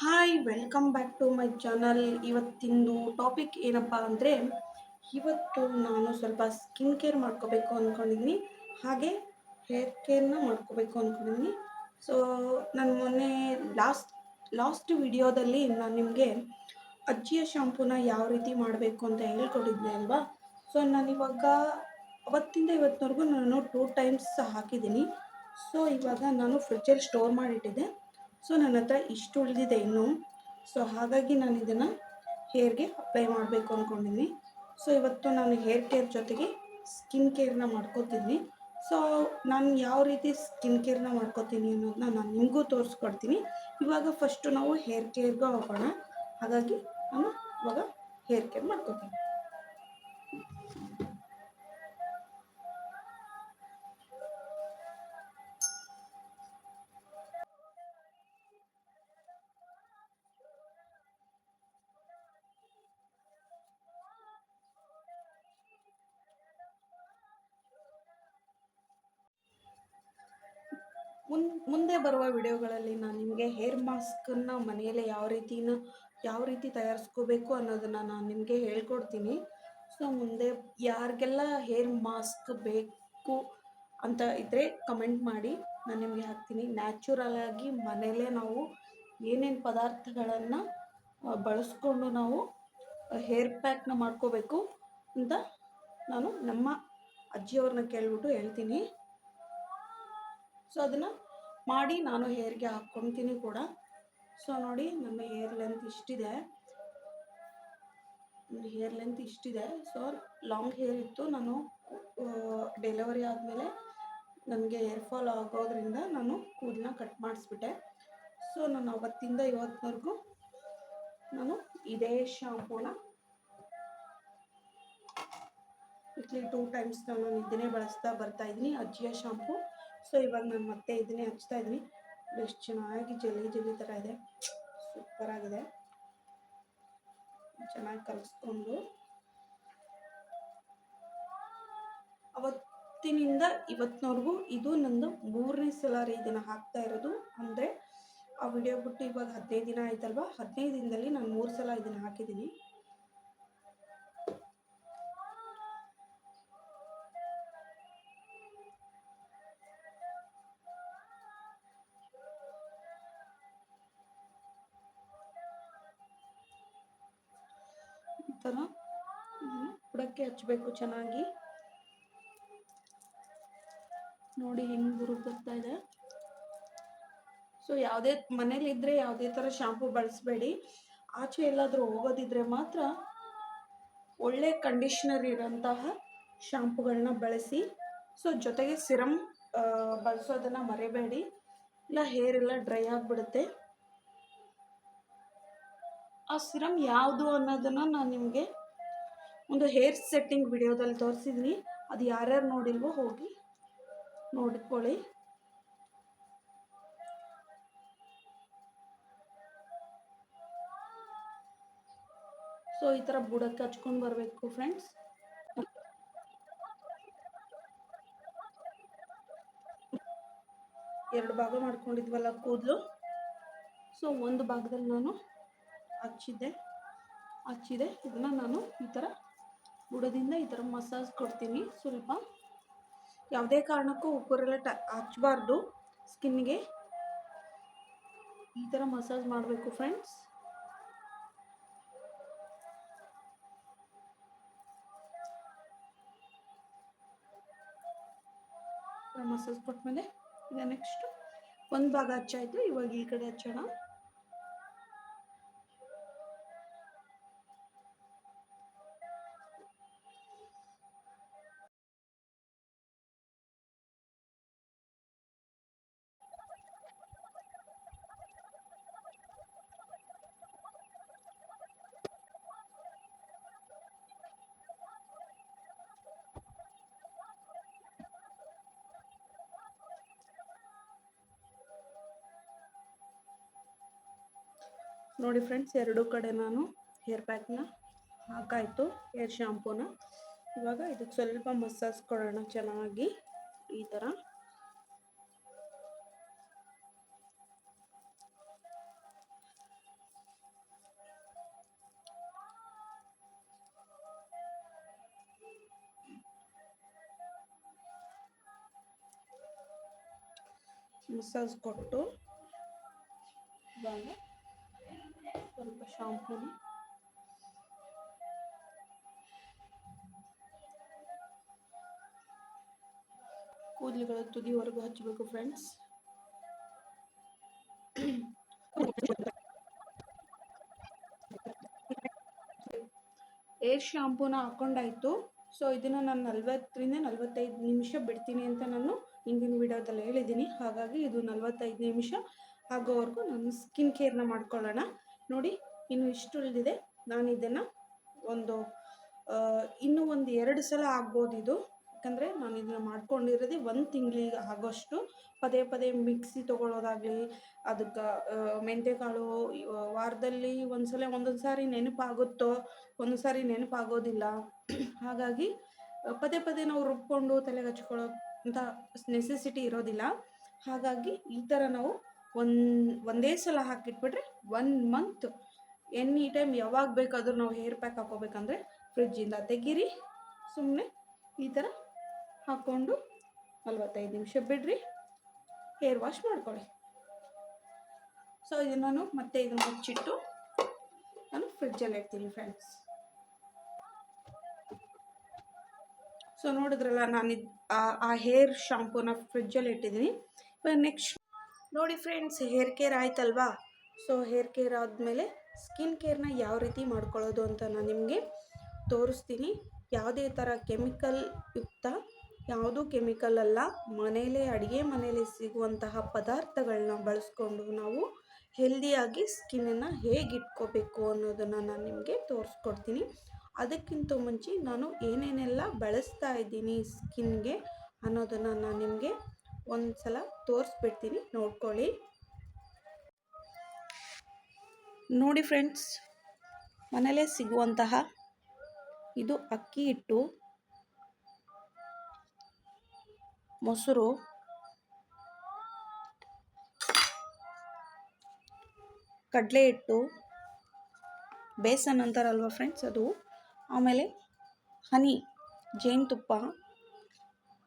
Hi welcome back to my channel. ಇವತ್ತಿಂದು topic ಏನಪ್ಪ ಅಂದರೆ, ಇವತ್ತು ನಾನು ಸ್ವಲ್ಪ ಸ್ಕಿನ್ ಕೇರ್ ಮಾಡ್ಕೋಬೇಕು ಅಂದ್ಕೊಂಡಿದ್ದೀನಿ, ಹಾಗೆ ಹೇರ್ ಕೇರ್ನ ಮಾಡ್ಕೋಬೇಕು ಅಂದ್ಕೊಂಡಿದ್ದೀನಿ. ಸೊ ನಾನು ಮೊನ್ನೆ ಲಾಸ್ಟ್ ವಿಡಿಯೋದಲ್ಲಿ ನಾನು ನಿಮಗೆ ಅಜ್ಜಿಯ ಶಾಂಪೂನ ಯಾವ ರೀತಿ ಮಾಡಬೇಕು ಅಂತ ಹೇಳ್ಕೊಟ್ಟಿದ್ದೆ ಅಲ್ವಾ. ಸೊ ನಾನಿವಾಗ ಅವತ್ತಿಂದ ಇವತ್ತಿನವರೆಗೂ ನಾನು 2 ಟೈಮ್ಸ್ ಹಾಕಿದ್ದೀನಿ. ಸೊ ಇವಾಗ ನಾನು ಫ್ರಿಜ್ಜಲ್ಲಿ ಸ್ಟೋರ್ ಮಾಡಿಟ್ಟಿದ್ದೆ. ಸೊ ನನ್ನ ಹತ್ರ ಇಷ್ಟು ಉಳಿದಿದೆ ಇನ್ನೂ. ಸೊ ಹಾಗಾಗಿ ನಾನು ಇದನ್ನು ಹೇರ್ಗೆ ಅಪ್ಲೈ ಮಾಡಬೇಕು ಅಂದ್ಕೊಂಡಿದ್ದೀನಿ. ಸೊ ಇವತ್ತು ನಾನು ಹೇರ್ ಕೇರ್ ಜೊತೆಗೆ ಸ್ಕಿನ್ ಕೇರ್ನ ಮಾಡ್ಕೋತಿದ್ದೀನಿ. ಸೊ ನಾನು ಯಾವ ರೀತಿ ಸ್ಕಿನ್ ಕೇರ್ನ ಮಾಡ್ಕೋತೀನಿ ಅನ್ನೋದನ್ನ ನಾನು ನಿಮಗೂ ತೋರಿಸ್ಕೊಡ್ತೀನಿ. ಇವಾಗ ಫಸ್ಟು ನಾವು ಹೇರ್ ಕೇರ್ಗೆ ಹೋಗೋಣ. ಹಾಗಾಗಿ ನಾನು ಇವಾಗ ಹೇರ್ ಕೇರ್ ಮಾಡ್ಕೋತೀನಿ. ಮುಂದೆ ಬರುವ ವಿಡಿಯೋಗಳಲ್ಲಿ ನಾನು ನಿಮಗೆ ಹೇರ್ ಮಾಸ್ಕನ್ನು ಮನೆಯಲ್ಲೇ ಯಾವ ರೀತಿ ತಯಾರಿಸ್ಕೋಬೇಕು ಅನ್ನೋದನ್ನು ನಾನು ನಿಮಗೆ ಹೇಳ್ಕೊಡ್ತೀನಿ. ಸೊ ಮುಂದೆ ಯಾರಿಗೆಲ್ಲ ಹೇರ್ ಮಾಸ್ಕ್ ಬೇಕು ಅಂತ ಇದ್ದರೆ ಕಮೆಂಟ್ ಮಾಡಿ, ನಾನು ನಿಮಗೆ ಹಾಕ್ತೀನಿ. ನ್ಯಾಚುರಲಾಗಿ ಮನೆಯಲ್ಲೇ ನಾವು ಏನೇನು ಪದಾರ್ಥಗಳನ್ನು ಬಳಸ್ಕೊಂಡು ನಾವು ಹೇರ್ ಪ್ಯಾಕ್ನ ಮಾಡ್ಕೋಬೇಕು ಅಂತ ನಾನು ನಮ್ಮ ಅಜ್ಜಿಯವ್ರನ್ನ ಕೇಳಿಬಿಟ್ಟು ಹೇಳ್ತೀನಿ. ಸೊ ಅದನ್ನು ಮಾಡಿ ನಾನು ಹೇರ್ಗೆ ಹಾಕ್ಕೊತೀನಿ ಕೂಡ. ಸೊ ನೋಡಿ, ನನ್ನ ಹೇರ್ ಲೆಂತ್ ಇಷ್ಟಿದೆ. ಸೊ ಲಾಂಗ್ ಹೇರ್ ಇತ್ತು. ನಾನು ಡೆಲಿವರಿ ಆದಮೇಲೆ ನನಗೆ ಹೇರ್ ಫಾಲ್ ಆಗೋದ್ರಿಂದ ನಾನು ಕೂದಲನ್ನ ಕಟ್ ಮಾಡಿಸ್ಬಿಟ್ಟೆ. ಸೊ ನಾನು ಅವತ್ತಿಂದ ಇವತ್ತಿನವರೆಗೂ ನಾನು ಇದೇ ಶಾಂಪೂನ ವೀಕ್ಲಿ 2 ಟೈಮ್ಸ್ ನಾನು ಇದನ್ನೇ ಬಳಸ್ತಾ ಬರ್ತಾಯಿದ್ದೀನಿ, ಅಜ್ಜಿಯ ಶಾಂಪೂ. ಸೊ ಇವಾಗ ನಾನು ಮತ್ತೆ ಇದನ್ನೇ ಹಚ್ತಾ ಇದ್ದೀನಿ. ಎಷ್ಟು ಚೆನ್ನಾಗಿ ಜಲ್ಲಿ ಥರ ಇದೆ, ಸೂಪರಾಗಿದೆ. ಚೆನ್ನಾಗಿ ಕಲಿಸ್ಕೊಂಡು ಅವತ್ತಿನಿಂದ ಇವತ್ತಿನವರೆಗೂ ಇದು ನಂದು 3ನೇ ಸಲ ಇದನ್ನು ಹಾಕ್ತಾ ಇರೋದು. ಅಂದರೆ ಆ ವಿಡಿಯೋ ಬಿಟ್ಟು ಇವಾಗ 15 ದಿನ ಆಯ್ತಲ್ವ, 15 ದಿನದಲ್ಲಿ ನಾನು 3 ಸಲ ಇದನ್ನು ಹಾಕಿದ್ದೀನಿ. ಈ ಥರ ಬುಡಕ್ಕೆ ಹಚ್ಚಬೇಕು ಚೆನ್ನಾಗಿ. ನೋಡಿ ಹೆಂಗೆ ಬುರುಗ್ ಬರ್ತಾ ಇದೆ. ಸೊ ಯಾವುದೇ ಮನೇಲಿದ್ದರೆ ಯಾವುದೇ ಥರ ಶಾಂಪೂ ಬಳಸಬೇಡಿ. ಆಚೆ ಎಲ್ಲಾದರೂ ಹೋಗೋದಿದ್ರೆ ಮಾತ್ರ ಒಳ್ಳೆ ಕಂಡೀಷ್ನರ್ ಇರೋಂತಹ ಶಾಂಪೂಗಳನ್ನ ಬಳಸಿ. ಸೊ ಜೊತೆಗೆ ಸಿರಮ್ ಬಳಸೋದನ್ನು ಮರಿಬೇಡಿ, ಇಲ್ಲ ಹೇರ್ ಎಲ್ಲ ಡ್ರೈ ಆಗಿಬಿಡುತ್ತೆ. ಆ ಸಿರಮ್ ಯಾವುದು ಅನ್ನೋದನ್ನು ನಾನು ನಿಮಗೆ ಒಂದು ಹೇರ್ ಸೆಟ್ಟಿಂಗ್ ವಿಡಿಯೋದಲ್ಲಿ ತೋರಿಸಿದ್ದೀನಿ. ಅದು ಯಾರ್ಯಾರು ನೋಡಿಲ್ವೋ ಹೋಗಿ ನೋಡ್ಕೊಳ್ಳಿ. ಸೊ ಈ ಥರ ಬುಡಕ್ಕೆ ಹಚ್ಕೊಂಡು ಬರಬೇಕು ಫ್ರೆಂಡ್ಸ್. ಎರಡು ಭಾಗ ಮಾಡ್ಕೊಂಡಿದ್ವಲ್ಲ ಕೂದಲು. ಸೊ ಒಂದು ಭಾಗದಲ್ಲಿ ನಾನು ಹಚ್ಚಿದೆ. ಇದನ್ನು ನಾನು ಈ ಥರ ಬುಡದಿಂದ ಈ ಥರ ಮಸಾಜ್ ಕೊಡ್ತೀನಿ. ಸ್ವಲ್ಪ ಯಾವುದೇ ಕಾರಣಕ್ಕೂ ಉಗುರೆಲ್ಲ ಹಚ್ಚಬಾರ್ದು ಸ್ಕಿನ್ಗೆ. ಈ ಥರ ಮಸಾಜ್ ಮಾಡಬೇಕು ಫ್ರೆಂಡ್ಸ್. ಮಸಾಜ್ ಕೊಟ್ಮೇಲೆ ಈಗ ನೆಕ್ಸ್ಟ್ ಒಂದು ಭಾಗ ಹಚ್ಚಾಯಿತು, ಇವಾಗ ಈ ಕಡೆ ಹಚ್ಚೋಣ. ನೋಡಿ ಫ್ರೆಂಡ್ಸ್, ಎರಡೂ ಕಡೆ ನಾನು ಹೇರ್ ಪ್ಯಾಕ್ನ ಹಾಕಾಯಿತು, ಹೇರ್ ಶಾಂಪೂನ. ಇವಾಗ ಇದಕ್ಕೆ ಸ್ವಲ್ಪ ಮಸಾಜ್ ಕೊಡೋಣ ಚೆನ್ನಾಗಿ ಈ ಥರ. ಮಸಾಜ್ ಕೊಟ್ಟು ಇವಾಗ ಸ್ವಲ್ಪ ಶಾಂಪೂನ ಕೂದಲುಗಳ ತುದಿವರೆಗೂ ಹಚ್ಚಬೇಕು ಫ್ರೆಂಡ್ಸ್. ಏರ್ ಶಾಂಪೂನ ಹಾಕೊಂಡಾಯಿತು. ಸೊ ಇದನ್ನು ನಾನು 40ರಿಂದ 45 ನಿಮಿಷ ಬಿಡ್ತೀನಿ ಅಂತ ನಾನು ಹಿಂದಿನ ವಿಡಿಯೋದಲ್ಲಿ ಹೇಳಿದ್ದೀನಿ. ಹಾಗಾಗಿ ಇದು 45 ನಿಮಿಷ ಆಗೋವರೆಗೂ ನಾನು ಸ್ಕಿನ್ ಕೇರ್ನ ಮಾಡ್ಕೊಳ್ಳೋಣ. ನೋಡಿ, ಇನ್ನು ಇಷ್ಟು ಉಳಿದಿದೆ. ನಾನು ಇದನ್ನು ಇನ್ನೂ ಒಂದು 2 ಸಲ ಆಗ್ಬೋದು ಇದು. ಯಾಕಂದರೆ ನಾನು ಇದನ್ನು ಮಾಡ್ಕೊಂಡಿರೋದೇ 1 ತಿಂಗಳಿಗೆ ಆಗೋಷ್ಟು. ಪದೇ ಪದೇ ಮಿಕ್ಸಿ ತೊಗೊಳ್ಳೋದಾಗಲಿ, ಅದಕ್ಕೆ ಮೆಂತ್ಯಕಾಳು ವಾರದಲ್ಲಿ ಒಂದೊಂದು ಸಾರಿ ನೆನಪಾಗುತ್ತೋ, ಒಂದು ಸಾರಿ ನೆನಪಾಗೋದಿಲ್ಲ. ಹಾಗಾಗಿ ಪದೇ ಪದೇ ನಾವು ರುಬ್ಕೊಂಡು ತಲೆಗೆ ಹಚ್ಕೊಳ್ಳೋ ಅಂತ ನೆಸೆಸಿಟಿ ಇರೋದಿಲ್ಲ. ಹಾಗಾಗಿ ಈ ಥರ ನಾವು ಒಂದೇ ಸಲ ಹಾಕಿಟ್ಬಿಟ್ರೆ 1 ಮಂತ್ ಎನಿ ಟೈಮ್ ಯಾವಾಗ ಬೇಕಾದರೂ ನಾವು ಹೇರ್ ಪ್ಯಾಕ್ ಹಾಕೋಬೇಕಂದ್ರೆ ಫ್ರಿಜ್ಜಿಂದ ತೆಗೀರಿ, ಸುಮ್ಮನೆ ಈ ಥರ ಹಾಕ್ಕೊಂಡು 45 ನಿಮಿಷ ಬಿಡ್ರಿ, ಹೇರ್ ವಾಶ್ ಮಾಡ್ಕೊಳ್ಳಿ. ಸೊ ಇದನ್ನು ನಾನು ಮತ್ತೆ ಇದನ್ನು ಮುಚ್ಚಿಟ್ಟು ನಾನು ಫ್ರಿಜ್ಜಲ್ಲಿ ಇಡ್ತೀನಿ ಫ್ರೆಂಡ್ಸ್. ಸೊ ನೋಡಿದ್ರಲ್ಲ, ನಾನು ಆ ಹೇರ್ ಶಾಂಪೂನ ಫ್ರಿಜ್ಜಲ್ಲಿ ಇಟ್ಟಿದ್ದೀನಿ. ಇವಾಗ ನೆಕ್ಸ್ಟ್ ನೋಡಿ ಫ್ರೆಂಡ್ಸ್, ಹೇರ್ ಕೇರ್ ಆಯ್ತಲ್ವಾ. ಸೊ ಹೇರ್ ಕೇರ್ ಆದಮೇಲೆ ಸ್ಕಿನ್ ಕೇರ್ನ ಯಾವ ರೀತಿ ಮಾಡ್ಕೊಳ್ಳೋದು ಅಂತ ನಾನು ನಿಮಗೆ ತೋರಿಸ್ತೀನಿ. ಯಾವುದೇ ಥರ ಕೆಮಿಕಲ್ ಯುಕ್ತ, ಯಾವುದೂ ಕೆಮಿಕಲ್ ಅಲ್ಲ, ಅಡುಗೆ ಮನೆಯಲ್ಲೇ ಸಿಗುವಂತಹ ಪದಾರ್ಥಗಳನ್ನ ಬಳಸ್ಕೊಂಡು ನಾವು ಹೆಲ್ದಿಯಾಗಿ ಸ್ಕಿನ್ನನ್ನು ಹೇಗೆ ಇಟ್ಕೋಬೇಕು ಅನ್ನೋದನ್ನು ನಾನು ನಿಮಗೆ ತೋರಿಸ್ಕೊಡ್ತೀನಿ. ಅದಕ್ಕಿಂತ ಮುಂಚೆ ನಾನು ಏನೇನೆಲ್ಲ ಬಳಸ್ತಾ ಇದ್ದೀನಿ ಸ್ಕಿನ್ಗೆ ಅನ್ನೋದನ್ನು ನಾನು ನಿಮಗೆ ಒಂದು ಸಲ ತೋರಿಸ್ಬಿಡ್ತೀನಿ, ನೋಡ್ಕೊಳ್ಳಿ. ನೋಡಿ ಫ್ರೆಂಡ್ಸ್, ಮನೆಯಲ್ಲೇ ಸಿಗುವಂತಹ ಇದು ಅಕ್ಕಿ ಹಿಟ್ಟು, ಮೊಸರು, ಕಡಲೆ ಹಿಟ್ಟು, ಬೇಸನ್ ಅಂತಾರಲ್ವ ಫ್ರೆಂಡ್ಸ್ ಅದು, ಆಮೇಲೆ ಹನಿ, ಜೇನುತುಪ್ಪ,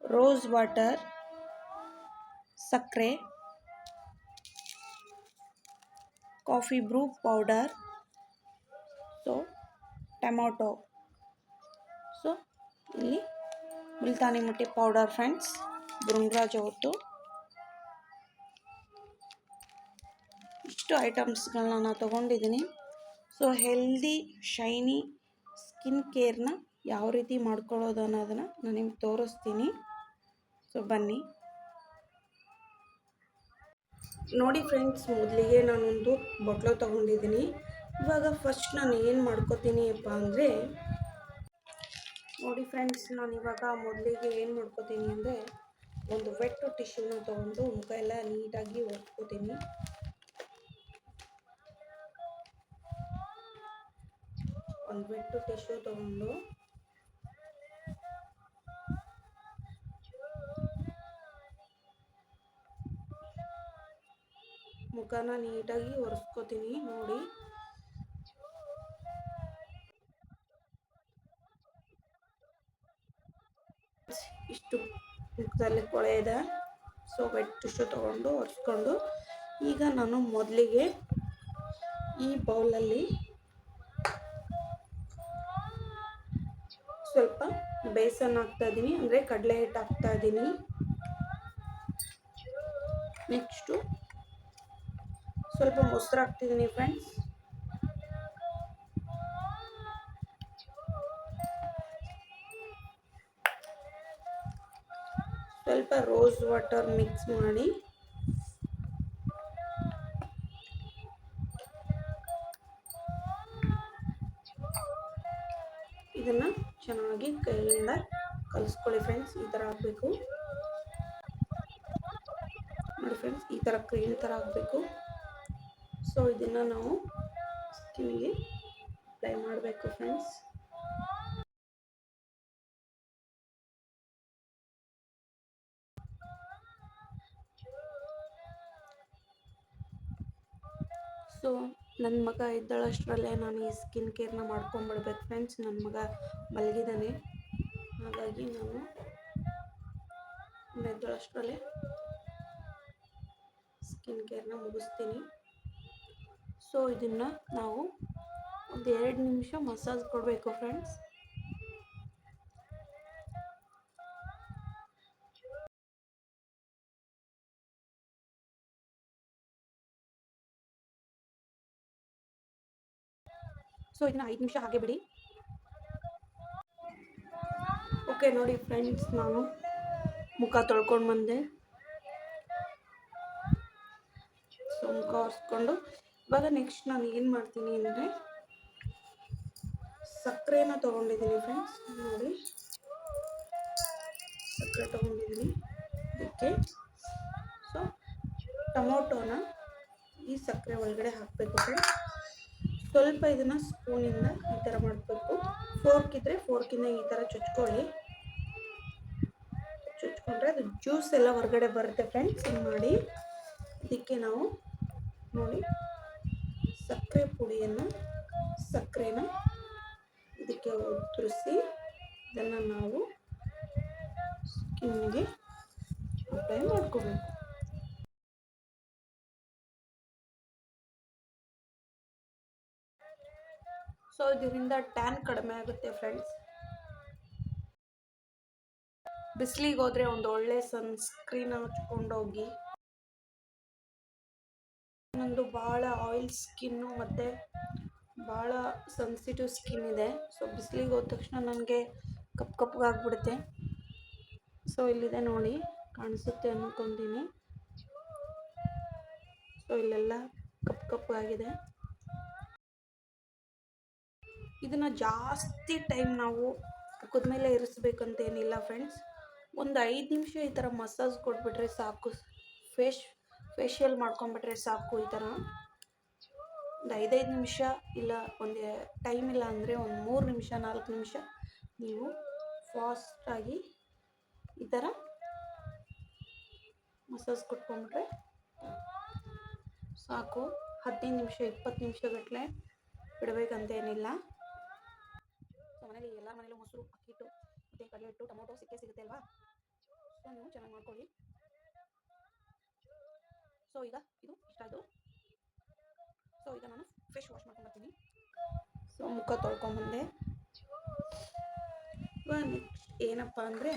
ರೋಸ್ ವಾಟರ್, ಸಕ್ಕರೆ, ಕಾಫಿ ಬ್ರೂ ಪೌಡರ್, ಸೊ ಟೊಮೊಟೊ, ಸೊ ಇಲ್ಲಿ ಮುಲ್ತಾನಿ ಮಟ್ಟಿ ಪೌಡರ್ ಫ್ರೆಂಡ್ಸ್, ಭೃಂಗರಾಜ ಹೊತ್ತು, ಇಷ್ಟು ಐಟಮ್ಸ್ಗಳನ್ನ ನಾನು ತೊಗೊಂಡಿದ್ದೀನಿ. ಸೊ ಹೆಲ್ದಿ ಶೈನಿ ಸ್ಕಿನ್ ಕೇರ್ನ ಯಾವ ರೀತಿ ಮಾಡ್ಕೊಳ್ಳೋದು ಅನ್ನೋದನ್ನು ನಾನು ನಿಮ್ಗೆ ತೋರಿಸ್ತೀನಿ. ಸೊ ಬನ್ನಿ ನೋಡಿ ಫ್ರೆಂಡ್ಸ್. ಮೊದಲಿಗೆ ನಾನೊಂದು ಬೊಟ್ಲು ತೊಗೊಂಡಿದ್ದೀನಿ. ಇವಾಗ ಫಸ್ಟ್ ನಾನು ಏನು ಮಾಡ್ಕೋತೀನಿ ಅಪ್ಪ ಅಂದರೆ, ನೋಡಿ ಫ್ರೆಂಡ್ಸ್, ನಾನು ಇವಾಗ ಮೊದಲಿಗೆ ಏನು ಮಾಡ್ಕೋತೀನಿ ಅಂದರೆ, ಒಂದು ವೆಟ್ ಟಿಶ್ಯೂನ ತೊಗೊಂಡು ಮುಖ ಎಲ್ಲ ನೀಟಾಗಿ ಒರೆಸ್ಕೋತೀನಿ. ಒಂದು ವೆಟ್ ಟಿಶ್ಯೂ ತೊಗೊಂಡು ಮುಖನ ನೀಟಾಗಿ ಒರೆಸ್ಕೋತೀನಿ. ನೋಡಿ, ಇಷ್ಟು ಮುಖದಲ್ಲಿ ಕೊಳೆ ಇದೆ. ಸೊ ವೆಟ್ ಟಿಶ್ಯೂ ತೊಗೊಂಡು ಒರೆಸ್ಕೊಂಡು, ಈಗ ನಾನು ಮೊದಲಿಗೆ ಈ ಬೌಲಲ್ಲಿ ಸ್ವಲ್ಪ ಬೇಸನ್ ಹಾಕ್ತಾಯಿದ್ದೀನಿ, ಅಂದರೆ ಕಡಲೆ ಹಿಟ್ಟು ಹಾಕ್ತಾಯಿದ್ದೀನಿ. ನೆಕ್ಸ್ಟು ಸ್ವಲ್ಪ ಮೊಸರು ಹಾಕ್ತಿದ್ದೀನಿ ಫ್ರೆಂಡ್ಸ್. ಸ್ವಲ್ಪ ರೋಸ್ ವಾಟರ್ ಮಿಕ್ಸ್ ಮಾಡಿ ಇದನ್ನು ಚೆನ್ನಾಗಿ ಕೈಯಿಂದ ಕಲಿಸ್ಕೊಳ್ಳಿ ಫ್ರೆಂಡ್ಸ್. ಈ ಥರ ಆಗಬೇಕು ನೋಡಿ ಫ್ರೆಂಡ್ಸ್, ಈ ಥರ ಕ್ರೀಮ್ ಥರ ಆಗಬೇಕು. ಸೊ ಇದನ್ನು ನಾವು ಸ್ಕಿನ್ಗೆ ಅಪ್ಲೈ ಮಾಡಬೇಕು ಫ್ರೆಂಡ್ಸ್. ಸೊ ನನ್ನ ಮಗ ಎದ್ದೇಳಷ್ಟರಲ್ಲೇ ನಾನು ಈ ಸ್ಕಿನ್ ಕೇರ್ನ ಮಾಡ್ಕೊಂಬಿಡ್ಬೇಕು ಫ್ರೆಂಡ್ಸ್. ನನ್ನ ಮಗ ಮಲಗಿದ್ದಾನೆ, ಹಾಗಾಗಿ ನಾನು ಎದ್ದೇಳಷ್ಟರಲ್ಲೇ ಸ್ಕಿನ್ ಕೇರ್ನ ಮುಗಿಸ್ತೀನಿ. ಸೊ ಇದನ್ನು ನಾವು ಒಂದು 2 ನಿಮಿಷ ಮಸಾಜ್ ಕೊಡಬೇಕು ಫ್ರೆಂಡ್ಸ್. ಸೊ ಇದನ್ನ 5 ನಿಮಿಷ ಹಾಗೆ ಬಿಡಿ. ಓಕೆ ನೋಡಿ ಫ್ರೆಂಡ್ಸ್, ನಾನು ಮುಖ ತೊಳ್ಕೊಂಡು ಬಂದೆ. ಸೊ ಮುಖ ಒರೆಸ್ಕೊಂಡು ಇವಾಗ ನೆಕ್ಸ್ಟ್ ನಾನು ಏನು ಮಾಡ್ತೀನಿ ಅಂದರೆ ಸಕ್ಕರೆನ ತೊಗೊಂಡಿದ್ದೀನಿ ಫ್ರೆಂಡ್ಸ್. ನೋಡಿ ಸಕ್ಕರೆ ತೊಗೊಂಡಿದ್ದೀನಿ. ಅದಕ್ಕೆ ಸೊ ಟೊಮೊಟೊನ ಈ ಸಕ್ಕರೆ ಒಳಗಡೆ ಹಾಕಬೇಕು ಫ್ರೆಂಡ್ಸ್. ಸ್ವಲ್ಪ ಇದನ್ನು ಸ್ಪೂನಿಂದ ಈ ಥರ ಮಾಡಬೇಕು. ಫೋರ್ಕ್ ಇದ್ದರೆ ಫೋರ್ಕಿಂದ ಈ ಥರ ಚುಚ್ಕೊಳ್ಳಿ. ಚುಚ್ಕೊಂಡ್ರೆ ಅದು ಜ್ಯೂಸ್ ಎಲ್ಲ ಹೊರಗಡೆ ಬರುತ್ತೆ ಫ್ರೆಂಡ್ಸ್. ಹಿಂಗೆ ಮಾಡಿ ಇದಕ್ಕೆ ನಾವು ನೋಡಿ ಸಕ್ಕರೆ ಪುಡಿಯನ್ನು ಸಕ್ಕರೆನ ಇದಕ್ಕೆ ಉದುರಿಸಿ ಇದನ್ನು ನಾವು ಸ್ಕಿನ್ಗೆ ಅಪ್ಲೈ ಮಾಡ್ಕೋಬೇಕು. ಸೊ ಇದರಿಂದ ಟ್ಯಾನ್ ಕಡಿಮೆ ಆಗುತ್ತೆ ಫ್ರೆಂಡ್ಸ್. ಬಿಸಿಲಿಗೆ ಹೋದರೆ ಒಂದು ಒಳ್ಳೆ ಸನ್ಸ್ಕ್ರೀನ್ ಹಚ್ಕೊಂಡೋಗಿ. ನಂದು ಭಾಳ ಆಯಿಲ್ ಸ್ಕಿನ್ನು ಮತ್ತು ಭಾಳ ಸೆನ್ಸಿಟಿವ್ ಸ್ಕಿನ್ ಇದೆ. ಸೊ ಬಿಸಿಲಿಗೆ ಹೋದ ತಕ್ಷಣ ನನಗೆ ಕಪ್ಪಗಾಗ್ಬಿಡುತ್ತೆ. ಸೊ ಇಲ್ಲಿದೆ ನೋಡಿ, ಕಾಣಿಸುತ್ತೆ ಅಂದ್ಕೊತೀನಿ. ಸೊ ಇಲ್ಲೆಲ್ಲ ಕಪ್ಪಗಾಗಿದೆ. ಇದನ್ನು ಜಾಸ್ತಿ ಟೈಮ್ ನಾವು ಮುಖದ ಮೇಲೆ ಇರಿಸ್ಬೇಕಂತೇನಿಲ್ಲ ಫ್ರೆಂಡ್ಸ್. ಒಂದು 5 ನಿಮಿಷ ಈ ಥರ ಮಸಾಜ್ ಕೊಟ್ಬಿಟ್ರೆ ಸಾಕು. ಫೇಶಿಯಲ್ ಮಾಡ್ಕೊಂಬಿಟ್ರೆ ಸಾಕು. ಈ ಥರ ಒಂದು 5 ನಿಮಿಷ ಇಲ್ಲ, ಒಂದು ಟೈಮ್ ಇಲ್ಲ ಅಂದರೆ ಒಂದು 3 ನಿಮಿಷ 4 ನಿಮಿಷ ನೀವು ಫಾಸ್ಟಾಗಿ ಈ ಥರ ಮಸಾಜ್ ಕೊಟ್ಕೊಂಡ್ಬಿಟ್ರೆ ಸಾಕು. 15 ನಿಮಿಷ 20 ನಿಮಿಷಗಟ್ಟಲೆ ಬಿಡಬೇಕಂತೇನಿಲ್ಲ. ಸೊ ಮನೇಲಿ ಎಲ್ಲರ ಮನೇಲೂ ಮೊಸರು, ಅಕ್ಕಿಟ್ಟು ಮತ್ತು ಕಡಲೆ ಹಿಟ್ಟು, ಟೊಮೊಟೊ ಸಿಗುತ್ತೆ ಅಲ್ವಾ. ಸೊ ನೀವು ಚೆನ್ನಾಗಿ ಮಾಡ್ಕೊಳ್ಳಿ. ಸೊ ಈಗ ಇದು ಇಷ್ಟ ಆಯಿತು. ಸೊ ಈಗ ನಾನು ಫೇಸ್ ವಾಶ್ ಮಾಡ್ಕೊಂಡ್ಬರ್ತೀನಿ. ಸೊ ಮುಖ ತೊಳ್ಕೊಂಬಂದೆ. ಇವಾಗ ನೆಕ್ಸ್ಟ್ ಏನಪ್ಪ ಅಂದರೆ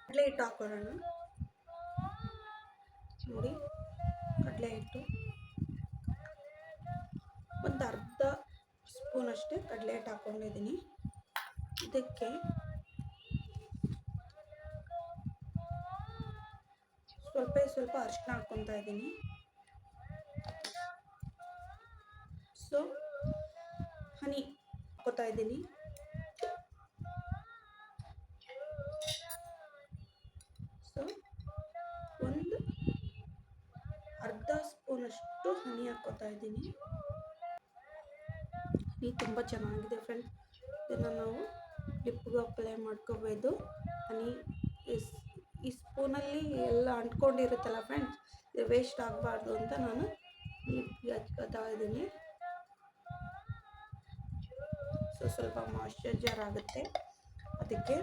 ಕಡಲೆ ಹಿಟ್ಟು ಹಾಕೊಳ್ಳೋಣ. ನೋಡಿ ಕಡಲೆ ಹಿಟ್ಟು ಒಂದು ಅರ್ಧ ಸ್ಪೂನ್ ಅಷ್ಟೇ ಕಡಲೆ ಹಿಟ್ಟು ಹಾಕ್ಕೊಂಡಿದ್ದೀನಿ. ಇದಕ್ಕೆ ಸ್ವಲ್ಪ ಅರಿಶಿನ ಹಾಕ್ಕೊತಾ ಇದ್ದೀನಿ. ಸೊ ಹನಿ ಹಾಕ್ಕೊತಾ ಇದ್ದೀನಿ. ಸೊ ಒಂದು ಅರ್ಧ ಸ್ಪೂನಷ್ಟು ಹನಿ ಹಾಕ್ಕೊತಾ ಇದ್ದೀನಿ. ಹನಿ ತುಂಬ ಚೆನ್ನಾಗಿದೆ ಫ್ರೆಂಡ್ಸ್. ಇದನ್ನು ನಾವು ಲಿಪ್ಪಿಗೆ ಅಪ್ಲೈ ಮಾಡ್ಕೋಬೋದು. ಹನಿ ಈ ಸ್ಪೂನಲ್ಲಿ ಎಲ್ಲ ಅಂಟ್ಕೊಂಡಿರುತ್ತಲ್ಲ ಫ್ರೆಂಡ್ಸ್, ಇದು ವೇಸ್ಟ್ ಆಗಬಾರ್ದು ಅಂತ ನಾನು ಲಿಪ್ಪಿಗೆ ಹಚ್ಕೋತಾ ಇದ್ದೀನಿ. ಸೊ ಸ್ವಲ್ಪ ಮಾಯ್ಶ್ಚರೈಸರ್ ಆಗುತ್ತೆ, ಅದಕ್ಕೆ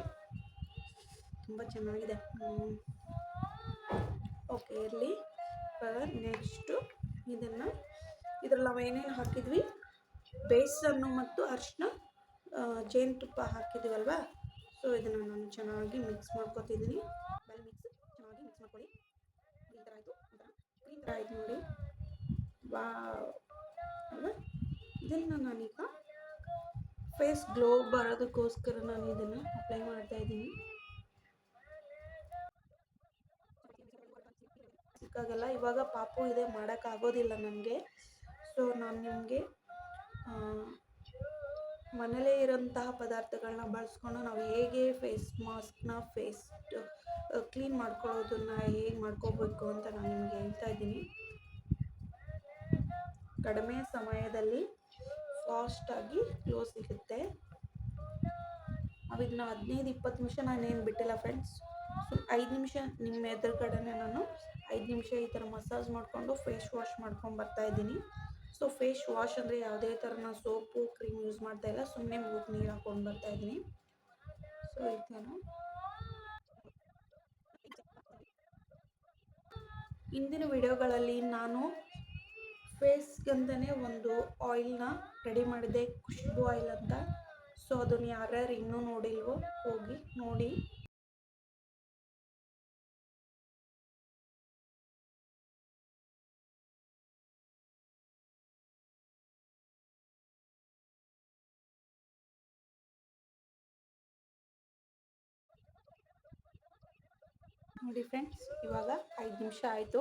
ತುಂಬ ಚೆನ್ನಾಗಿದೆ. ಓಕೆ ಇರಲಿ. ನೆಕ್ಸ್ಟು ಇದ್ರಲ್ಲಿ ನಾವು ಏನೇನು ಹಾಕಿದ್ವಿ, ಬೇಸನ್ನು ಮತ್ತು ಅರಿಶಿನ, ಜೇನುತುಪ್ಪ ಹಾಕಿದ್ದೀವಲ್ವಾ. ಸೊ ಇದನ್ನು ನಾನು ಚೆನ್ನಾಗಿ ಮಿಕ್ಸ್ ಮಾಡ್ಕೊತಿದ್ದೀನಿ. ಚೆನ್ನಾಗಿ ಮಿಕ್ಸ್ ಮಾಡ್ಕೊಳ್ಳಿ. ಈ ಥರ ಆಯಿತು, ಈ ಥರ ಆಯ್ತು ನೋಡಿ. ಅಲ್ವಾ, ಇದನ್ನು ನಾನೀಗ ಫೇಸ್ ಗ್ಲೋ ಬರೋದಕ್ಕೋಸ್ಕರ ನಾನು ಇದನ್ನು ಅಪ್ಲೈ ಮಾಡ್ತಾ ಇದ್ದೀನಿ. ಸಿಕ್ಕಾಗಲ್ಲ, ಇವಾಗ ಪಾಪು ಇದೆ, ಮಾಡೋಕ್ಕಾಗೋದಿಲ್ಲ ನನಗೆ. ಸೊ ನಾನು ನಿಮಗೆ ಮನೇಲೇ ಇರೋಂತಹ ಪದಾರ್ಥಗಳನ್ನ ಬಳಸ್ಕೊಂಡು ನಾವು ಹೇಗೆ ಫೇಸ್ ಮಾಸ್ಕ್ನ ಕ್ಲೀನ್ ಮಾಡ್ಕೊಳ್ಳೋದನ್ನು ಹೇಗೆ ಮಾಡ್ಕೋಬೇಕು ಅಂತ ನಾನು ನಿಮಗೆ ಹೇಳ್ತಾ ಇದ್ದೀನಿ. ಕಡಿಮೆ ಸಮಯದಲ್ಲಿ ಫಾಸ್ಟಾಗಿ ಗ್ಲೋ ಸಿಗುತ್ತೆ. ನಾವು ಇದನ್ನ 15-20 ನಿಮಿಷ ನಾನೇನು ಬಿಟ್ಟಿಲ್ಲ ಫ್ರೆಂಡ್ಸ್. ಸೊ 5 ನಿಮಿಷ ನಿಮ್ಮ ಎದುರುಗಡೆನೆ ನಾನು 5 ನಿಮಿಷ ಈ ಥರ ಮಸಾಜ್ ಮಾಡಿಕೊಂಡು ಫೇಸ್ ವಾಶ್ ಮಾಡ್ಕೊಂಡು ಬರ್ತಾಯಿದ್ದೀನಿ. ಸೊ ಫೇಸ್ ವಾಶ್ ಅಂದರೆ ಯಾವುದೇ ಥರನ ಸೋಪು ಕ್ರೀಮ್ ಯೂಸ್ ಮಾಡ್ತಾ ಇಲ್ಲ, ಸುಮ್ಮನೆ ಮುಖಕ್ಕೆ ನೀರು ಹಾಕ್ಕೊಂಡು ಬರ್ತಾಯಿದ್ದೀನಿ. ಸೊ ಈ ಥರ ಇಂದಿನ ವಿಡಿಯೋಗಳಲ್ಲಿ ನಾನು ಫೇಸ್ಗಂತಲೇ ಒಂದು ಆಯಿಲ್ನ ರೆಡಿ ಮಾಡಿದೆ, ಖುಷ್ಬು ಆಯಿಲ್ ಅಂತ. ಸೊ ಅದನ್ನು ಯಾರ್ಯಾರು ಇನ್ನೂ ನೋಡಿಲ್ವೋ ಹೋಗಿ ನೋಡಿ. ನೋಡಿ ಫ್ರೆಂಡ್ಸ್, ಇವಾಗ 5 ನಿಮಿಷ ಆಯಿತು.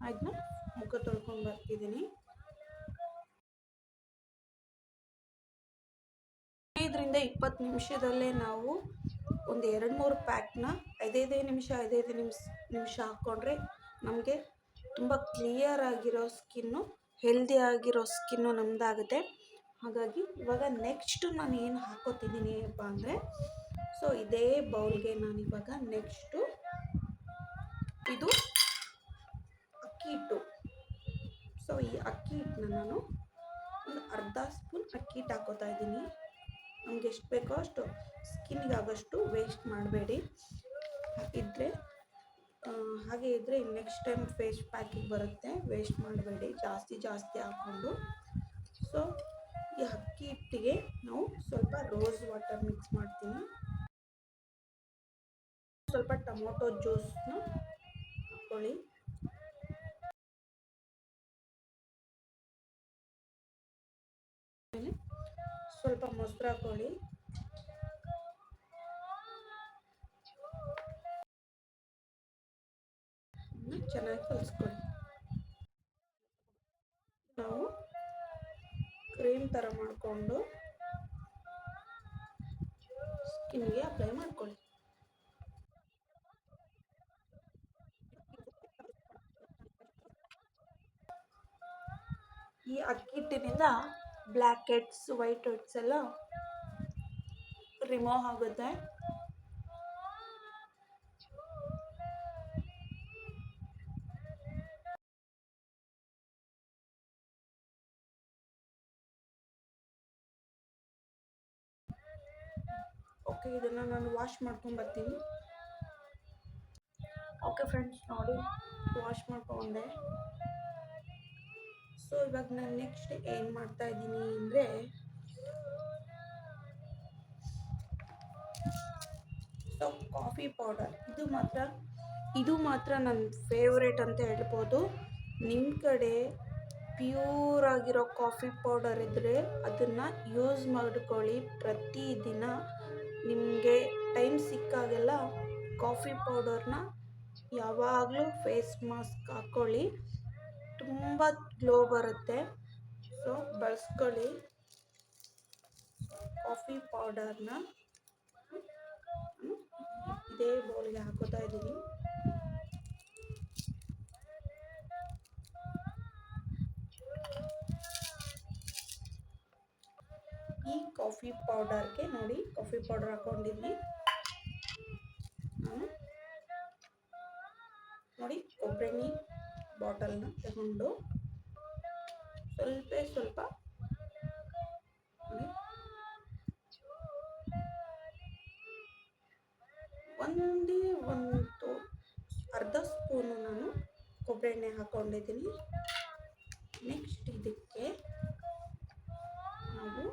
ಅದನ್ನ ಮುಖ ತೊಳ್ಕೊಂಡು ಬರ್ತಿದ್ದೀನಿ. 15-20 ನಿಮಿಷದಲ್ಲೇ ನಾವು ಒಂದು 2-3 ಪ್ಯಾಕ್ನ 5 ನಿಮಿಷ ಹಾಕ್ಕೊಂಡ್ರೆ ನಮಗೆ ತುಂಬ ಕ್ಲಿಯರ್ ಆಗಿರೋ ಸ್ಕಿನ್ನು, ಹೆಲ್ದಿ ಆಗಿರೋ ಸ್ಕಿನ್ನು ನಮ್ಮದಾಗುತ್ತೆ. ಹಾಗಾಗಿ ಇವಾಗ ನೆಕ್ಸ್ಟ್ ನಾನು ಏನು ಹಾಕೋತಿದ್ದೀನಿ ಅಪ್ಪ ಅಂದರೆ, ಸೊ ಇದೇ ಬೌಲ್ಗೆ ನಾನಿವಾಗ ನೆಕ್ಸ್ಟು ಇದು ಅಕ್ಕಿ ಹಿಟ್ಟು. ಸೊ ಈ ಅಕ್ಕಿ ಹಿಟ್ಟನ್ನ ನಾನು ಒಂದು ಅರ್ಧ ಸ್ಪೂನ್ ಅಕ್ಕಿ ಹಿಟ್ಟು ಹಾಕೋತಾ ಇದ್ದೀನಿ. ನಮ್ಗೆ ಎಷ್ಟು ಬೇಕೋ ಅಷ್ಟು, ಸ್ಕಿನ್ಗೆ ಆಗೋಷ್ಟು ವೇಸ್ಟ್ ಮಾಡಬೇಡಿ. ಹಾಗೆ ಇದ್ದರೆ ನೆಕ್ಸ್ಟ್ ಟೈಮ್ ಫೇಸ್ ಪ್ಯಾಕಿಗೆ ಬರುತ್ತೆ, ವೇಸ್ಟ್ ಮಾಡಬೇಡಿ ಜಾಸ್ತಿ ಹಾಕ್ಕೊಂಡು. ಸೊ ಈ ಅಕ್ಕಿ ಹಿಟ್ಟಿಗೆ ನಾವು ಸ್ವಲ್ಪ ರೋಸ್ ವಾಟರ್ ಮಿಕ್ಸ್ ಮಾಡ್ತೀನಿ, ಸ್ವಲ್ಪ ಟೊಮೊಟೊ ಜ್ಯೂಸ್ನ ಹಾಕ್ಕೊಳ್ಳಿ, ಆಮೇಲೆ ಸ್ವಲ್ಪ ಮೊಸರು ಹಾಕ್ಕೊಳ್ಳಿ, ಚೆನ್ನಾಗಿ ಕಲಿಸ್ಕೊಳ್ಳಿ. ನಾವು ಕ್ರೀಮ್ ಥರ ಮಾಡಿಕೊಂಡು ಸ್ಕಿನ್ಗೆ ಅಪ್ಲೈ ಮಾಡ್ಕೊಳ್ಳಿ. ಈ ಅಕ್ಕಿ ಹಿಟ್ಟಿನಿಂದ ಬ್ಲ್ಯಾಕ್ ಹೆಡ್ಸ್, ವೈಟ್ ಹೆಡ್ಸ್ ಎಲ್ಲ ರಿಮೂವ್ ಆಗುತ್ತೆ. ಓಕೆ, ಇದನ್ನು ನಾನು ವಾಶ್ ಮಾಡ್ಕೊಂಡು ಬರ್ತೀನಿ. ಓಕೆ ಫ್ರೆಂಡ್ಸ್, ನೋಡಿ ವಾಶ್ ಮಾಡ್ಕೊಂಡೆ. ಸೊ ಇವಾಗ ನಾನು ನೆಕ್ಸ್ಟ್ ಏನು ಮಾಡ್ತಾ ಇದ್ದೀನಿ ಅಂದರೆ, ಸೊ ಕಾಫಿ ಪೌಡರ್, ಇದು ಮಾತ್ರ ನನ್ನ ಫೇವ್ರೇಟ್ ಅಂತ ಹೇಳ್ಬೋದು. ನಿಮ್ಮ ಕಡೆ ಪ್ಯೂರ್ ಆಗಿರೋ ಕಾಫಿ ಪೌಡರ್ ಇದ್ದರೆ ಅದನ್ನು ಯೂಸ್ ಮಾಡ್ಕೊಳ್ಳಿ. ಪ್ರತಿದಿನ ನಿಮಗೆ ಟೈಮ್ ಸಿಕ್ಕಾಗೆಲ್ಲ ಕಾಫಿ ಪೌಡರ್ನ ಯಾವಾಗಲೂ ಫೇಸ್ ಮಾಸ್ಕ್ ಹಾಕ್ಕೊಳ್ಳಿ, ತುಂಬ ಗ್ಲೋ ಬರುತ್ತೆ. ಸೊ ಬಳಸ್ಕೊಳ್ಳಿ ಕಾಫಿ ಪೌಡರ್ನ. ಇದೇ ಬೌಲ್ಗೆ ಹಾಕೋತಾ ಇದ್ದೀನಿ. ಈ ಕಾಫಿ ಪೌಡರ್ಗೆ ನೋಡಿ, ಕಾಫಿ ಪೌಡರ್ ಹಾಕೊಂಡಿದ್ದೀನಿ ನಾನು. ನೋಡಿ, ಕೊಬ್ಬರಿ ಬಾಟಲ್ನ ತಗೊಂಡು ಸ್ವಲ್ಪ ಒಂದು ಅರ್ಧ ಸ್ಪೂನು ನಾನು ಕೊಬ್ಬರಿ ಎಣ್ಣೆ ಹಾಕೊಂಡಿದ್ದೀನಿ. ನೆಕ್ಸ್ಟ್ ಇದಕ್ಕೆ ನಾವು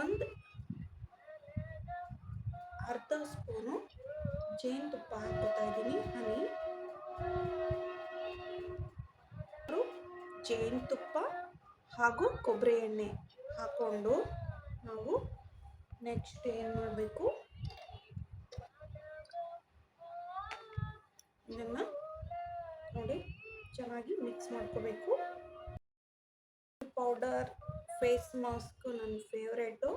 ಒಂದು ಅರ್ಧ ಸ್ಪೂನು ಜೇನುತುಪ್ಪ ಹಾಕೋತಾ ಇದ್ದೀನಿ. ಜೇನುತುಪ್ಪ ಹಾಗೂ ಕೊಬ್ಬರಿ ಎಣ್ಣೆ ಹಾಕ್ಕೊಂಡು ನಾವು ನೆಕ್ಸ್ಟ್ ಏನು ಮಾಡಬೇಕು, ಇದನ್ನು ನೋಡಿ ಚೆನ್ನಾಗಿ ಮಿಕ್ಸ್ ಮಾಡ್ಕೋಬೇಕು. ಪೌಡರ್ ಫೇಸ್ ಮಾಸ್ಕ್ ನನ್ನ ಫೇವ್ರೇಟು,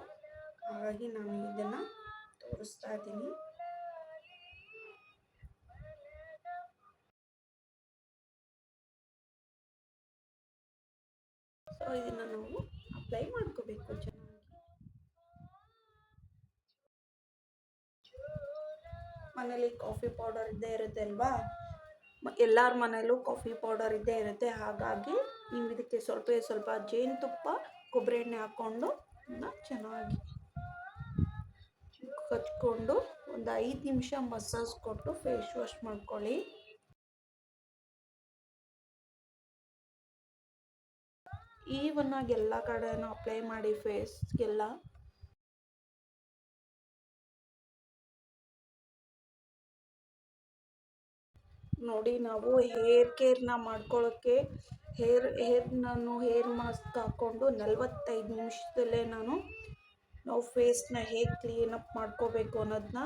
ಹಾಗಾಗಿ ನಾನು ಇದನ್ನು ತೋರಿಸ್ತಾ ಇದ್ದೀನಿ. ಸೊ ಇದನ್ನು ನಾವು ಅಪ್ಲೈ ಮಾಡ್ಕೋಬೇಕು ಚೆನ್ನಾಗಿ. ಮನೇಲಿ ಕಾಫಿ ಪೌಡರ್ ಇದ್ದೇ ಇರುತ್ತೆ ಅಲ್ವಾ, ಎಲ್ಲರ ಮನೇಲೂ ಕಾಫಿ ಪೌಡರ್ ಇದ್ದೇ ಇರುತ್ತೆ. ಹಾಗಾಗಿ ನೀವು ಇದಕ್ಕೆ ಸ್ವಲ್ಪ ಜೇನುತುಪ್ಪ, ಕೊಬ್ಬರಿ ಎಣ್ಣೆ ಹಾಕ್ಕೊಂಡು ಚೆನ್ನಾಗಿ ಕಚ್ಕೊಂಡು ಒಂದು 5 ನಿಮಿಷ ಮಸಾಜ್ ಕೊಟ್ಟು ಫೇಸ್ ವಾಶ್ ಮಾಡ್ಕೊಳ್ಳಿ. ಈವನ್ನಾಗಿ ಎಲ್ಲ ಕಡೆನೂ ಅಪ್ಲೈ ಮಾಡಿ ಫೇಸ್ಗೆಲ್ಲ. ನೋಡಿ, ನಾವು ಹೇರ್ ಕೇರ್ನ ಮಾಡ್ಕೊಳ್ಳೋಕ್ಕೆ ನಾನು ಹೇರ್ ಮಾಸ್ಕ್ ಹಾಕ್ಕೊಂಡು 45 ನಿಮಿಷದಲ್ಲೇ ನಾವು ಫೇಸ್ನ ಹೇಗೆ ಕ್ಲೀನಪ್ ಮಾಡ್ಕೋಬೇಕು ಅನ್ನೋದನ್ನ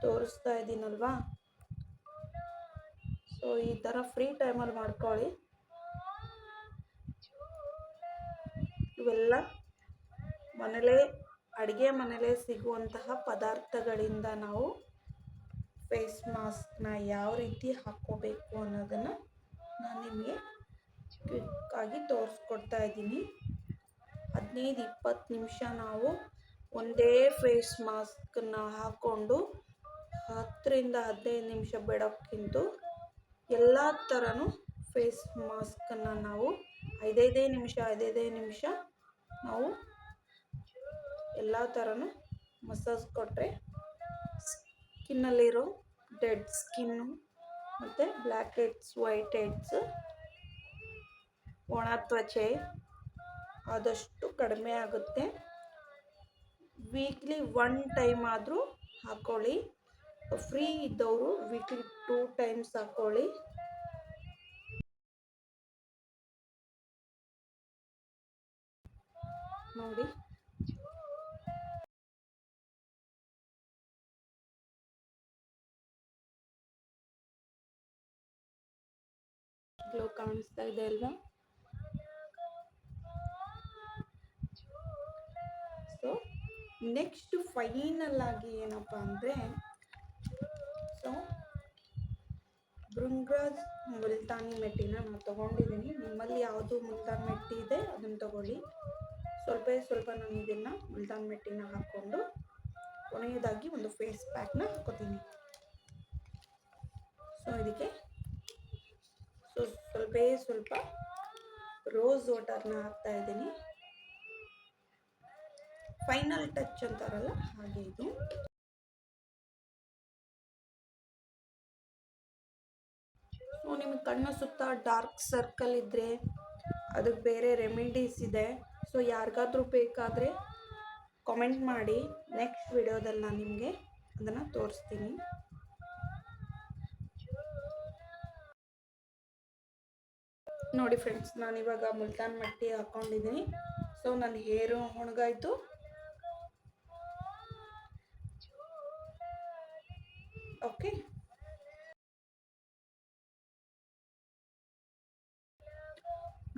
ತೋರಿಸ್ತಾ ಇದ್ದೀನಲ್ವಾ. ಸೊ ಈ ಥರ ಫ್ರೀ ಟೈಮಲ್ಲಿ ಮಾಡ್ಕೊಳ್ಳಿ. ಇವೆಲ್ಲ ಅಡುಗೆ ಮನೇಲೇ ಸಿಗುವಂತಹ ಪದಾರ್ಥಗಳಿಂದ ನಾವು ಫೇಸ್ ಮಾಸ್ಕ್ನ ಯಾವ ರೀತಿ ಹಾಕ್ಕೋಬೇಕು ಅನ್ನೋದನ್ನು ನಾನು ನಿಮಗೆ ಕ್ವಿಕ್ಕಾಗಿ ತೋರಿಸ್ಕೊಡ್ತಾ ಇದ್ದೀನಿ. 15-20 ನಿಮಿಷ ನಾವು ಒಂದೇ ಫೇಸ್ ಮಾಸ್ಕನ್ನ ಹಾಕ್ಕೊಂಡು 10-15 ನಿಮಿಷ ಬಿಡೋಕ್ಕಿಂತ ಎಲ್ಲ ಥರನೂ ಫೇಸ್ ಮಾಸ್ಕನ್ನು ನಾವು 5 ನಿಮಿಷ ನಾವು ಎಲ್ಲ ಥರನೂ ಮಸಾಜ್ ಕೊಟ್ಟರೆ ಸ್ಕಿನ್ನಲ್ಲಿರೋ ಡೆಡ್ ಸ್ಕಿನ್ನು ಮತ್ತು ಬ್ಲ್ಯಾಕ್ ಹೆಡ್ಸ್, ವೈಟ್ ಹೆಡ್ಸ್, ಒಣ ತ್ವಚೆ ಆದಷ್ಟು ಕಡಿಮೆ ಆಗುತ್ತೆ. ವೀಕ್ಲಿ 1 ಟೈಮ್ ಆದರೂ ಹಾಕ್ಕೊಳ್ಳಿ. ಫ್ರೀ ಇದ್ದವರು ವೀಕ್ಲಿ 2 ಟೈಮ್ಸ್ ಹಾಕ್ಕೊಳ್ಳಿ. ನೋಡಿ, ಗ್ಲೋ ಕಾಣಿಸ್ತಾ ಇದೆ ಅಲ್ವಾ? ಸೊ ನೆಕ್ಸ್ಟ್ ಫೈನಲ್ ಆಗಿ ಏನಪ್ಪ ಅಂದರೆ, ಸೊ ಭೃಂಗರಾಜ್ ಮುಲ್ತಾನಿ ಮೆಟ್ಟಿನ ನಾನು ತೊಗೊಂಡಿದ್ದೀನಿ. ನಿಮ್ಮಲ್ಲಿ ಯಾವುದು ಮುಲ್ತಾನ್ ಮೆಟ್ಟಿ ಇದೆ ಅದನ್ನು ತೊಗೊಳ್ಳಿ. ಸ್ವಲ್ಪ ನಾನು ಇದನ್ನು ಮುಲ್ತಾನ್ ಮೆಟ್ಟಿನ ಹಾಕ್ಕೊಂಡು ಕೊನೆಯದಾಗಿ ಒಂದು ಫೇಸ್ ಪ್ಯಾಕ್ನ ಹಾಕೋತೀನಿ. ಸೊ ಇದಕ್ಕೆ ಸ್ವಲ್ಪ ರೋಸ್ ವಾಟರ್ನ ಹಾಕ್ತಾ ಇದ್ದೀನಿ. ಫೈನಲ್ ಟಚ್ ಅಂತಾರಲ್ಲ ಹಾಗೆ ಇದು. ಸೊ ನಿಮಗೆ ಕಣ್ಣು ಸುತ್ತ ಡಾರ್ಕ್ ಸರ್ಕಲ್ ಇದ್ದರೆ ಅದಕ್ಕೆ ಬೇರೆ ರೆಮಿಡೀಸ್ ಇದೆ. ಸೊ ಯಾರಿಗಾದ್ರೂ ಬೇಕಾದರೆ ಕಾಮೆಂಟ್ ಮಾಡಿ, ನೆಕ್ಸ್ಟ್ ವಿಡಿಯೋದಲ್ಲಿ ನಾನು ನಿಮಗೆ ಅದನ್ನು ತೋರಿಸ್ತೀನಿ. ನೋಡಿ ಫ್ರೆಂಡ್ಸ್, ನಾನಿವಾಗ ಮುಲ್ತಾನ್ ಮಟ್ಟಿ ಹಾಕ್ಕೊಂಡಿದ್ದೀನಿ. ಸೊ ನನ್ನ ಹೇರು ಒಣಗಾಯಿತು. ಓಕೆ,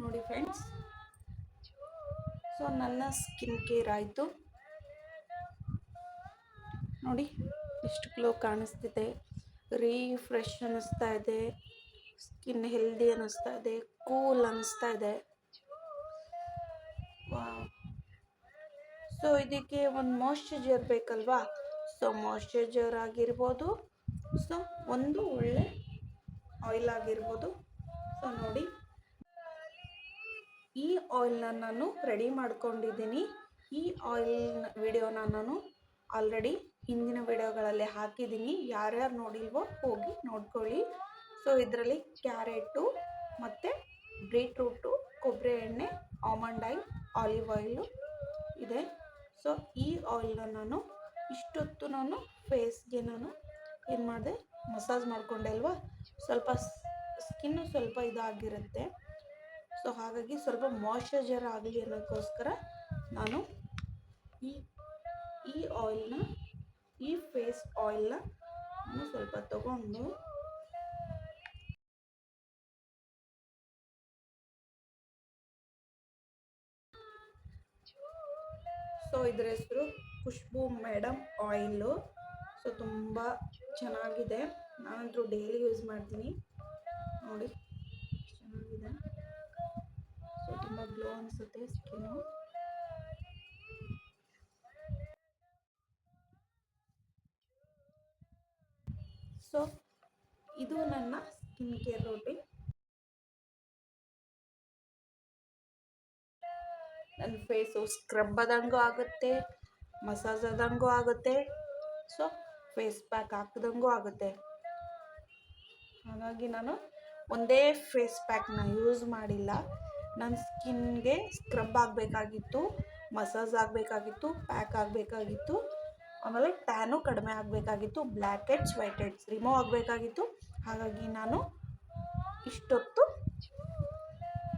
ನೋಡಿ ಫ್ರೆಂಡ್ಸ್, ಸೊ ನನ್ನ ಸ್ಕಿನ್ ಕೇರ್ ಆಯಿತು. ನೋಡಿ ಎಷ್ಟು ಗ್ಲೋ ಕಾಣಿಸ್ತಿದೆ, ರೀಫ್ರೆಶ್ ಅನ್ನಿಸ್ತಾ ಇದೆ, ಸ್ಕಿನ್ ಹೆಲ್ದಿ ಅನ್ನಿಸ್ತಾ ಇದೆ, ಕೂಲ್ ಅನ್ನಿಸ್ತಾ ಇದೆ. ಸೊ ಇದಕ್ಕೆ ಒಂದು ಮಾಯ್ಶ್ಚರೈಸರ್ ಬೇಕಲ್ವಾ? ಸೊ ಮಾಯ್ಶ್ಚರೈಸರ್ ಆಗಿರ್ಬೋದು, ಸೊ ಒಂದು ಒಳ್ಳೆ ಆಯಿಲ್ ಆಗಿರ್ಬೋದು. ಸೊ ನೋಡಿ, ಈ ಆಯಿಲ್ನ ನಾನು ರೆಡಿ ಮಾಡ್ಕೊಂಡಿದ್ದೀನಿ. ಈ ಆಯಿಲ್ ವಿಡಿಯೋನ ನಾನು ಆಲ್ರೆಡಿ ಹಿಂದಿನ ವಿಡಿಯೋಗಳಲ್ಲಿ ಹಾಕಿದ್ದೀನಿ. ಯಾರ್ಯಾರು ನೋಡಿಲ್ವೋ ಹೋಗಿ ನೋಡ್ಕೊಳ್ಳಿ. ಸೊ ಇದರಲ್ಲಿ ಕ್ಯಾರೆಟು ಮತ್ತು ಬೀಟ್ರೂಟು, ಕೊಬ್ಬರಿ ಎಣ್ಣೆ, ಆಲ್ಮಂಡ್ ಆಯಿಲ್, ಆಲಿವ್ ಆಯಿಲು ಇದೆ. ಸೊ ಈ ಆಯಿಲ್ನ ನಾನು ಇಷ್ಟೊತ್ತು ಫೇಸ್ಗೆ ಏನು ಮಾಡಿದೆ, ಮಸಾಜ್ ಮಾಡಿಕೊಂಡೆ ಅಲ್ವಾ. ಸ್ವಲ್ಪ ಸ್ಕಿನ್ನು ಸ್ವಲ್ಪ ಇದಾಗಿರುತ್ತೆ. ಸೊ ಹಾಗಾಗಿ ಸ್ವಲ್ಪ ಮಾಯ್ಶ್ಚರೈಸರ್ ಆಗಲಿ ಅನ್ನೋಕ್ಕೋಸ್ಕರ ನಾನು ಈ ಆಯಿಲ್ನ, ಈ ಫೇಸ್ ಆಯಿಲ್ನ ನಾನು ಸ್ವಲ್ಪ ತಗೊಂಡು ಸೊ ಇದರ ಹೆಸರು ಖುಷ್ಬೂ ಮೇಡಮ್ ಆಯಿಲು. ಸೊ ತುಂಬ ಚೆನ್ನಾಗಿದೆ, ನಾನಂತೂ ಡೈಲಿ ಯೂಸ್ ಮಾಡ್ತೀನಿ. ನೋಡಿ ಚೆನ್ನಾಗಿದೆ. ಸೊ ತುಂಬ ಗ್ಲೋ ಅನಿಸುತ್ತೆ ಸ್ಕಿನ್ನು. ಸೊ ಇದು ನನ್ನ ಸ್ಕಿನ್ ಕೇರ್ ರೂಟೀನ್. ನನ್ನ ಫೇಸು ಸ್ಕ್ರಬ್ ಆದಂಗೂ ಆಗುತ್ತೆ, ಮಸಾಜ್ ಆದಂಗೂ ಆಗುತ್ತೆ. ಸೊ ಫೇಸ್ ಪ್ಯಾಕ್ ಹಾಕ್ದಂಗೂ ಆಗುತ್ತೆ. ಹಾಗಾಗಿ ನಾನು ಒಂದೇ ಫೇಸ್ ಪ್ಯಾಕ್ನ ಯೂಸ್ ಮಾಡಿಲ್ಲ. ನನ್ನ ಸ್ಕಿನ್ಗೆ ಸ್ಕ್ರಬ್ ಆಗಬೇಕಾಗಿತ್ತು, ಮಸಾಜ್ ಆಗಬೇಕಾಗಿತ್ತು, ಪ್ಯಾಕ್ ಆಗಬೇಕಾಗಿತ್ತು, ಆಮೇಲೆ ಟ್ಯಾನು ಕಡಿಮೆ ಆಗಬೇಕಾಗಿತ್ತು, black heads white heads remove ಆಗಬೇಕಾಗಿತ್ತು. ಹಾಗಾಗಿ ನಾನು ಇಷ್ಟೊತ್ತು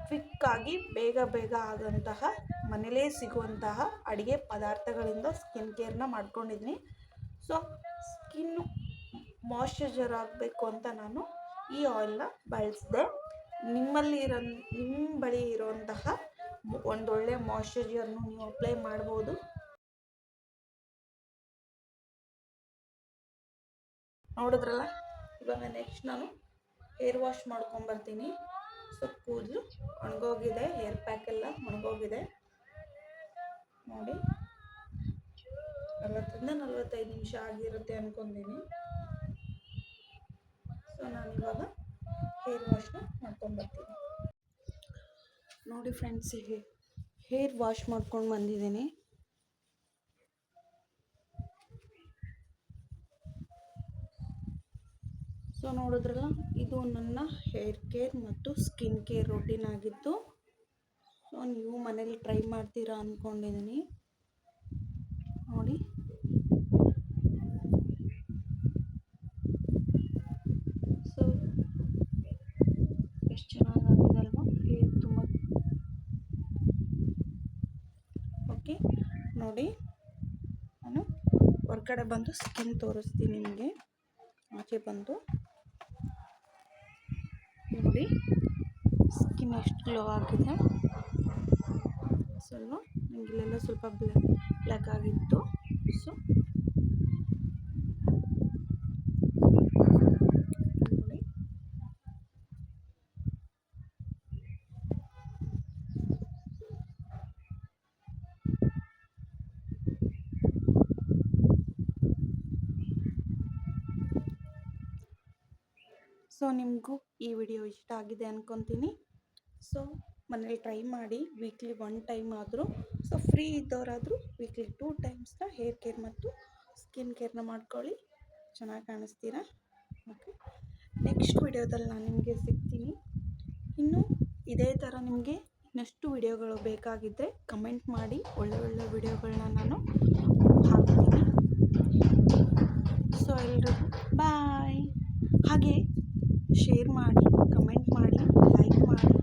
ಕ್ವಿಕ್ಕಾಗಿ ಬೇಗ ಬೇಗ ಆಗೋಂತಹ ಮನೇಲೇ ಸಿಗುವಂತಹ ಅಡುಗೆ ಪದಾರ್ಥಗಳಿಂದ ಸ್ಕಿನ್ ಕೇರ್ನ ಮಾಡ್ಕೊಂಡಿದ್ದೀನಿ. ಸೊ ಸ್ಕಿನ್ನು ಮಾಯ್ಶ್ಚರೈಸರ್ ಆಗಬೇಕು ಅಂತ ನಾನು ಈ ಆಯಿಲ್ನ ಬಳಸಿದೆ. ನಿಮ್ಮ ಬಳಿ ಇರುವಂತಹ ಒಂದೊಳ್ಳೆ ಮಾಯ್ಶ್ಚರೈಸರ್ನು ನೀವು ಅಪ್ಲೈ ಮಾಡ್ಬೋದು. ನೋಡಿದ್ರಲ್ಲ, ಇವಾಗ ನೆಕ್ಸ್ಟ್ ನಾನು ಹೇರ್ ವಾಶ್ ಮಾಡ್ಕೊಂಬರ್ತೀನಿ. ಸೊ ಕೂದಲು ಒಣಗೋಗಿದೆ, ಹೇರ್ ಪ್ಯಾಕ್ ಎಲ್ಲ ಒಣಗೋಗಿದೆ ನೋಡಿ. 40-45 ನಿಮಿಷ ಆಗಿರುತ್ತೆ ಅಂದ್ಕೊಂತೀನಿ. ಸೊ ನಾನಿವಾಗ ಹೇರ್ ವಾಶ್ನ ಮಾಡ್ಕೊಂಬರ್ತೀನಿ. ನೋಡಿ ಫ್ರೆಂಡ್ಸ್, ಹೇರ್ ವಾಶ್ ಮಾಡ್ಕೊಂಡು ಬಂದಿದ್ದೀನಿ. ಸೊ ನೋಡಿದ್ರಲ್ಲ, ಇದು ನನ್ನ ಹೇರ್ ಕೇರ್ ಮತ್ತು ಸ್ಕಿನ್ ಕೇರ್ ರೂಟೀನ್ ಆಗಿತ್ತು. ಸೊ ನೀವು ಮನೇಲಿ ಟ್ರೈ ಮಾಡ್ತೀರಾ ಅಂದ್ಕೊಂಡಿದ್ದೀನಿ ನೋಡಿ. ಸೊ ಎಷ್ಟು ಚೆನ್ನಾಗಿದೆ ಅಲ್ವಾ ಹೇರ್, ತುಂಬ ಓಕೆ. ನೋಡಿ, ನಾನು ಹೊರಗಡೆ ಬಂದು ಸ್ಕಿನ್ ತೋರಿಸ್ತೀನಿ ನಿಮಗೆ. ಆಚೆ ಬಂದು ನೋಡಿ ಸ್ಕಿನ್ ಎಷ್ಟು ಗ್ಲೋ ಆಗಿದೆ. ಸ್ವಲ್ಪ ನನಗಿಲ್ಲೆಲ್ಲ ಸ್ವಲ್ಪ ಬ್ಲ್ಯಾಕ್ ಆಗಿತ್ತು. ಸೊ ನೋಡಿ, ಸೊ ನಿಮಗೂ ಈ ವಿಡಿಯೋ ಇಷ್ಟ ಆಗಿದೆ ಅಂದ್ಕೊತೀನಿ. ಸೊ ಮನೇಲಿ ಟ್ರೈ ಮಾಡಿ, ವೀಕ್ಲಿ 1 ಟೈಮ್ ಆದರೂ. ಸೊ ಫ್ರೀ ಇದ್ದವರಾದರೂ ವೀಕ್ಲಿ 2 ಟೈಮ್ಸ್ನ ಹೇರ್ ಕೇರ್ ಮತ್ತು ಸ್ಕಿನ್ ಕೇರ್ನ ಮಾಡ್ಕೊಳ್ಳಿ, ಚೆನ್ನಾಗಿ ಕಾಣಿಸ್ತೀರಾ. ಓಕೆ, ನೆಕ್ಸ್ಟ್ ವಿಡಿಯೋದಲ್ಲಿ ನಾನು ನಿಮಗೆ ಸಿಗ್ತೀನಿ. ಇನ್ನು ಇದೇ ಥರ ನಿಮಗೆ ಇನ್ನಷ್ಟು ವಿಡಿಯೋಗಳು ಬೇಕಾಗಿದ್ದರೆ ಕಮೆಂಟ್ ಮಾಡಿ, ಒಳ್ಳೆ ವಿಡಿಯೋಗಳನ್ನ ನಾನು ಹಾಕ್ತೀನಿ. ಸೊ ಎಲ್ರಿಗೂ ಬಾಯ್. ಹಾಗೆ ಶೇರ್ ಮಾಡಿ, ಕಮೆಂಟ್ ಮಾಡಿ, ಲೈಕ್ ಮಾಡಿ.